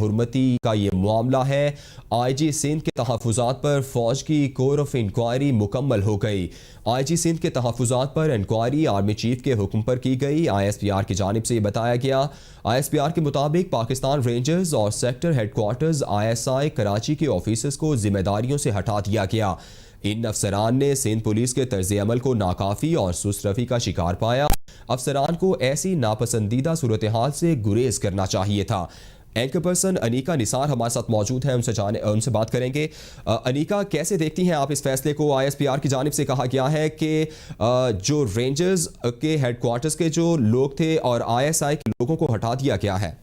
हुर्मती का ये मामला है। IG सिंध के तहफ़्फ़ुज़ात पर फ़ौज की कोर ऑफ इंक्वायरी मुकम्मल हो गई। IG सिंध के तहफ़्फ़ुज़ात पर इंक्वायरी आर्मी चीफ के हुक्म पर की गई। ISPR की जानिब से ये बताया गया। ISPR के मुताबिक पाकिस्तान रेंजर्स और सेक्टर हेडक्वार्टर्स ISI कराची के ऑफिसर्स को जिम्मेदारियों से हटा दिया गया। इन अफसरान ने सिंध पुलिस के तर्ज अमल को नाकाफी और सुस्त रवि का शिकार पाया। अफसरान को ऐसी नापसंदीदा सूरत हाल से गुरेज करना चाहिए था। एंकर पर्सन अनीका निसार हमारे साथ मौजूद हैं, उनसे बात करेंगे। अनीका, कैसे देखती हैं आप इस फैसले को? ISPR की जानिब से कहा गया है कि जो रेंजर्स के हेडक्वार्टर्स के जो लोग थे और ISI के लोगों को हटा दिया गया है।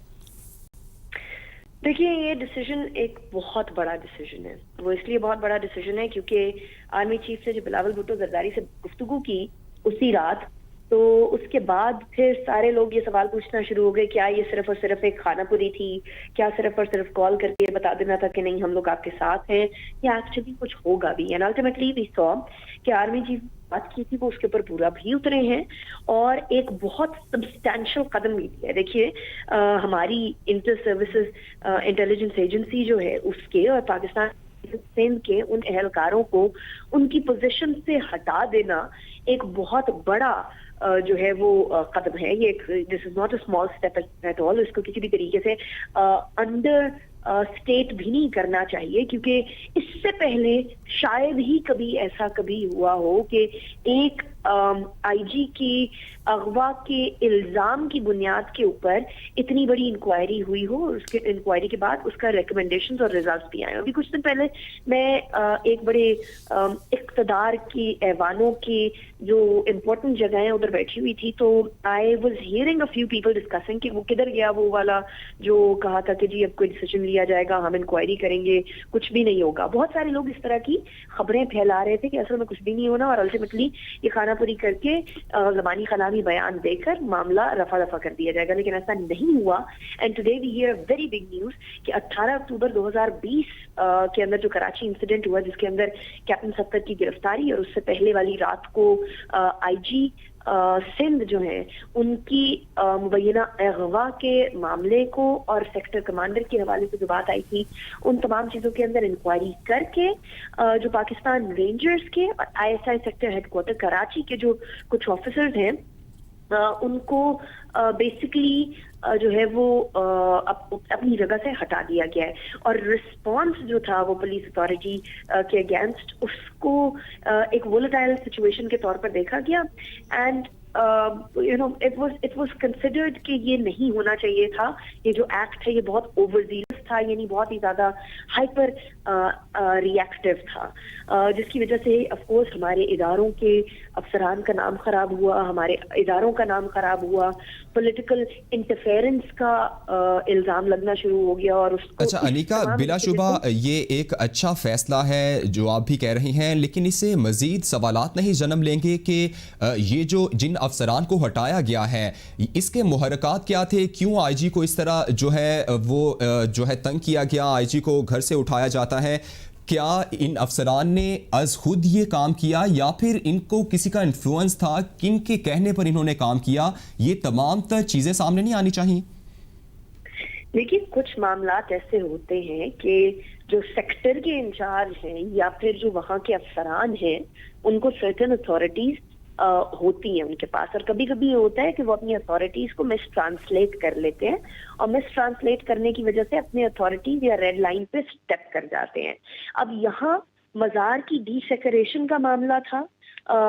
देखिए, ये डिसीजन एक बहुत बड़ा डिसीजन है। वो इसलिए बहुत बड़ा डिसीजन है क्योंकि आर्मी चीफ ने जो बिलावल भुट्टो जरदारी से गुफ्तगू की उसी रात, तो उसके बाद फिर सारे लोग ये सवाल पूछना शुरू हो गए, क्या ये सिर्फ और सिर्फ एक खानापुरी थी? क्या सिर्फ और सिर्फ कॉल करके बता देना था कि नहीं हम लोग आपके साथ हैं, या एक्चुअली कुछ होगा भी? एंड अल्टीमेटली वी सॉ कि आर्मी चीफ बात की थी वो उसके ऊपर पूरा भी उतरे हैं और एक बहुत सब्सटैंशियल कदम भी लिया है। देखिए, हमारी इंटर सर्विसेज इंटेलिजेंस एजेंसी जो है उसके और पाकिस्तान सिंध के उन एहलकारों को उनकी पोजीशन से हटा देना एक बहुत बड़ा जो है वो कदम है। ये this is not a small step at all. इसको किसी भी तरीके से अंडर स्टेट भी नहीं करना चाहिए, क्योंकि इससे पहले शायद ही कभी ऐसा कभी हुआ हो कि एक IG की अगवा के इल्जाम की बुनियाद के ऊपर इतनी बड़ी इंक्वायरी हुई हो और उसके इंक्वायरी के बाद उसका रिकमेंडेशंस और रिजल्ट्स भी आए। अभी कुछ दिन पहले मैं एक बड़े इक़्तिदार की ऐवानों की जो इम्पोर्टेंट जगह है उधर बैठी हुई थी, तो I was hearing a few people discussing कि वो किधर गया वो वाला जो कहा था कि जी अब कोई डिसीजन लिया जाएगा, हम इंक्वायरी करेंगे, कुछ भी नहीं होगा। बहुत सारे लोग इस तरह की खबरें फैला रहे थे कि असल में कुछ भी नहीं होना और अल्टीमेटली ये खानापुरी करके ज़बानी कलामी बयान देकर मामला रफा दफा कर दिया जाएगा, लेकिन ऐसा नहीं हुआ। And today we hear a very big news कि 18 अक्टूबर 2020 के अंदर जो कराची इंसिडेंट हुआ जिसके अंदर कैप्टन सत्तर की गिरफ्तारी और उससे पहले वाली रात को IG सिंध जो है उनकी मुबैना अगवा के मामले को और सेक्टर कमांडर के हवाले से जो बात आई थी उन तमाम चीज़ों के अंदर इंक्वायरी करके जो पाकिस्तान रेंजर्स के और ISI सेक्टर हेडक्वार्टर कराची के जो कुछ ऑफिसर्स हैं उनको बेसिकली जो है वो अपनी जगह से हटा दिया गया है। और रिस्पांस जो था वो पुलिस अथॉरिटी के अगेंस्ट उसको एक वोलेटाइल सिचुएशन के तौर पर देखा गया। एंड इट वाज कंसिडर्ड कि ये नहीं होना चाहिए था। ये जो एक्ट है ये बहुत ओवरजीलस था, यानी बहुत ही ज्यादा हाइपर रिएक्टिव था, जिसकी वजह से ऑफ कोर्स हमारे इदारों के अफसरान का नाम खराब हुआ, हमारे इदारों का नाम खराब हुआ, पॉलिटिकल इंटरफेरेंस का इल्जाम लगना शुरू हो गया। और उसको अच्छा अनीका, बिलाशुबा ये एक अच्छा फैसला है जो आप भी कह रही हैं, लेकिन इससे मजीद सवालात नहीं जन्म लेंगे कि ये जो जिन अफसरान को हटाया गया है इसके मुहर्रकात क्या थे? क्यों IG को इस तरह जो है वो जो है तंग किया गया, IG को घर से उठाया जाता है? क्या इन अफसरान ने अज खुद ये काम किया या फिर इनको किसी का इन्फ्लुएंस था? किन के कहने पर इन्होंने काम किया? ये तमाम तर चीजें सामने नहीं आनी चाहिए। लेकिन कुछ मामलात ऐसे होते हैं कि जो सेक्टर के इंचार्ज हैं या फिर जो वहाँ के अफसरान हैं उनको सर्टेन अथॉरिटीज होती हैं उनके पास, और कभी कभी ये होता है कि वो अपनी अथॉरिटीज को मिस ट्रांसलेट कर लेते हैं और मिस ट्रांसलेट करने की वजह से अपनी अथॉरिटीज या रेड लाइन पे स्टेप कर जाते हैं। अब यहाँ मज़ार की डीसेक्रेशन का मामला था,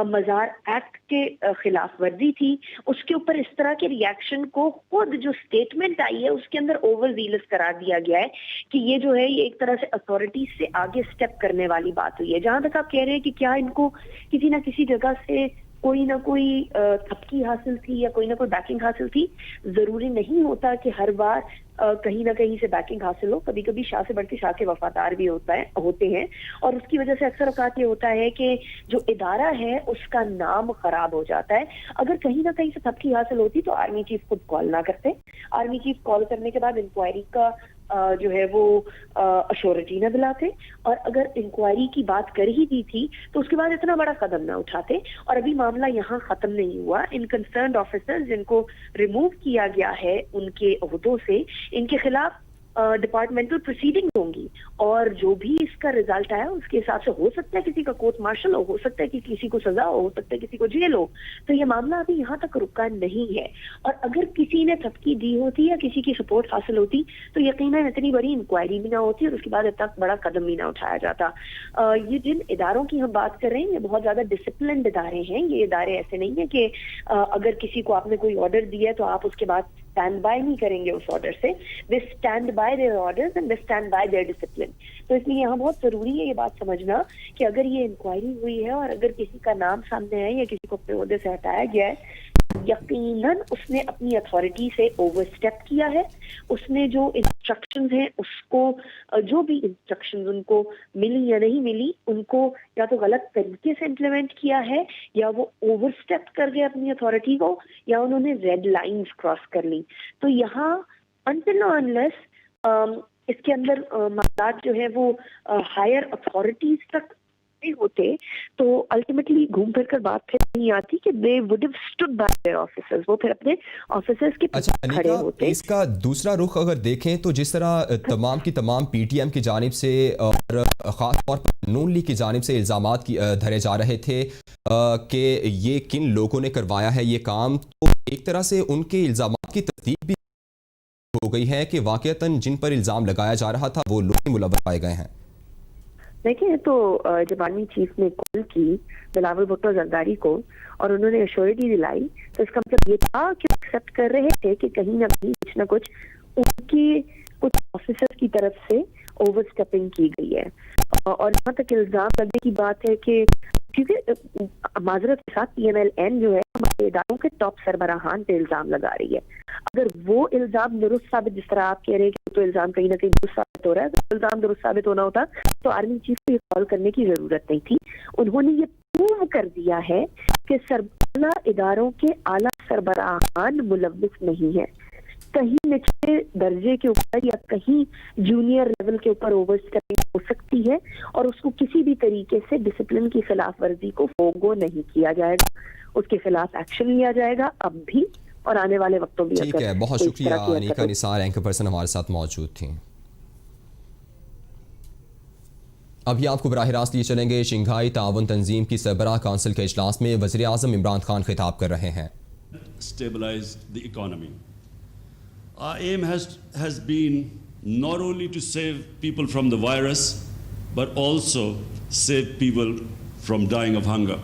मज़ार एक्ट के खिलाफ वर्जी थी, उसके ऊपर इस तरह के रिएक्शन को खुद जो स्टेटमेंट आई है उसके अंदर ओवर जीलस करार दिया गया है कि ये जो है ये एक तरह से अथॉरिटी से आगे स्टेप करने वाली बात हुई है। जहां तक आप कह रहे हैं कि क्या इनको किसी ना किसी जगह से कोई ना कोई थपकी हासिल थी या कोई ना कोई बैकिंग हासिल थी, जरूरी नहीं होता कि हर बार कहीं ना कहीं से बैकिंग हासिल हो। कभी कभी शाह से बढ़ के शाह के वफादार भी होते हैं और उसकी वजह से अक्सर औकात ये होता है कि जो इदारा है उसका नाम खराब हो जाता है। अगर कहीं ना कहीं से थपकी हासिल होती तो आर्मी चीफ खुद कॉल ना करते, आर्मी चीफ कॉल करने के बाद इंक्वायरी का जो है वो अश्योरिटी न दिलाते, और अगर इंक्वायरी की बात कर ही दी थी तो उसके बाद इतना बड़ा कदम ना उठाते। और अभी मामला यहाँ खत्म नहीं हुआ। इन कंसर्न्ड ऑफिसर्स जिनको रिमूव किया गया है उनके ओहदों से, इनके खिलाफ डिपार्टमेंटल प्रोसीडिंग होंगी और जो भी इसका रिजल्ट आया उसके हिसाब से हो सकता है किसी का कोर्ट मार्शल हो सकता है कि किसी को सजा हो सकता है किसी को जेल हो। तो ये मामला अभी यहाँ तक रुका नहीं है और अगर किसी ने धमकी दी होती या किसी की सपोर्ट हासिल होती तो यकीनन इतनी बड़ी इंक्वायरी भी ना होती और उसके बाद इतना बड़ा कदम भी ना उठाया जाता। ये जिन इदारों की हम बात कर रहे हैं ये बहुत ज्यादा डिसिप्लिन्ड इदारे हैं। ये इदारे ऐसे नहीं है कि अगर किसी को आपने कोई ऑर्डर दिया है तो आप उसके बाद स्टैंड बाय नहीं करेंगे उस ऑर्डर से। They stand by there orders and they stand by there discipline. तो इसलिए यहाँ बहुत जरूरी है ये बात समझना कि अगर ये इंक्वायरी हुई है और अगर किसी का नाम सामने है या किसी को अपने ओहदे से हटाया गया है यकीनन उसने अपनी अथॉरिटी से ओवरस्टेप किया है। उसने जो इंस्ट्रक्शंस हैं उसको जो भी इंस्ट्रक्शंस उनको मिली या नहीं मिली उनको या तो गलत तरीके से इम्प्लीमेंट किया है या वो ओवरस्टेप कर गए अपनी अथॉरिटी को या उन्होंने रेड लाइंस क्रॉस कर ली। तो यहाँ अनटिल अनलेस इसके अंदर मामला जो है वो हायर अथॉरिटीज तक होते तो अल्टीमेटली घूम फिर कर बात फिर नहीं आती कि they would have stood by there officers. वो फिर अपने ऑफिसर्स के पीछे खड़े होते। इसका दूसरा रुख अगर देखें तो जिस तरह तमाम की तमाम पीटीएम की जानिब से और ख़ास तौर पर नून लीग की जानिब से इल्ज़ामात धरे जा रहे थे कि ये किन लोगों ने करवाया है ये काम, तो एक तरह से उनके इल्ज़ामात की तस्दीक भी हो गई है कि वाक़तन जिन पर इल्ज़ाम लगाया जा रहा था वो लोग मुलव्वस पाए गए हैं। देखिए तो जब आर्मी चीफ ने कॉल की बिलावल भुट्टो जरदारी को और उन्होंने एश्योरिटी दिलाई तो इसका मतलब ये था कि एक्सेप्ट कर रहे थे कि कहीं ना कहीं कुछ ना कुछ उनके कुछ ऑफिसर्स की तरफ से ओवरस्टेपिंग की गई है। और जहाँ तक इल्जाम लगने की बात है कि क्योंकि माजरत के साथ PMLN जो है हमारे इदारों के टॉप सरबराहान पे इल्जाम लगा रही है। अगर वो इल्जाम दुरुस्त साबित, जिस तरह आप कह रहे हैं कि तो इल्जाम कहीं ना कहीं दुरुस्त साबित हो रहा है, तो इल्जाम दुरुस्त साबित होना होता तो आर्मी चीफ को ये कॉल करने की जरूरत नहीं थी। उन्होंने ये प्रूव कर दिया है कि सरबराह इदारों के आला सरबराहान मुलव्विस नहीं है। कहीं निचले दर्जे के ऊपर या कहीं जूनियर लेवल के ऊपर ओवरस्टेपिंग हो सकती है और उसको किसी भी तरीके से डिसिप्लिन की खिलाफ वर्जी को फोगो नहीं किया जाएगा, उसके खिलाफ एक्शन लिया जाएगा अब भी और आने वाले वक्तों में। ठीक है, बहुत शुक्रिया अनीका निसार, एंकर पर्सन हमारे साथ मौजूद थी। अभी आपको बराह रास्त लिए चलेंगे शंघाई ताउन तंजीम की सरबराह काउंसिल के इजलास में वज़ीर आज़म इमरान खान खिताब कर रहे हैं। Stabilize the economy. Our aim has been not only to save people from the virus, but also save people from dying of hunger.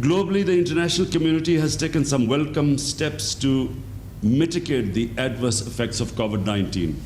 Globally, the international community has taken some welcome steps to mitigate the adverse effects of COVID-19.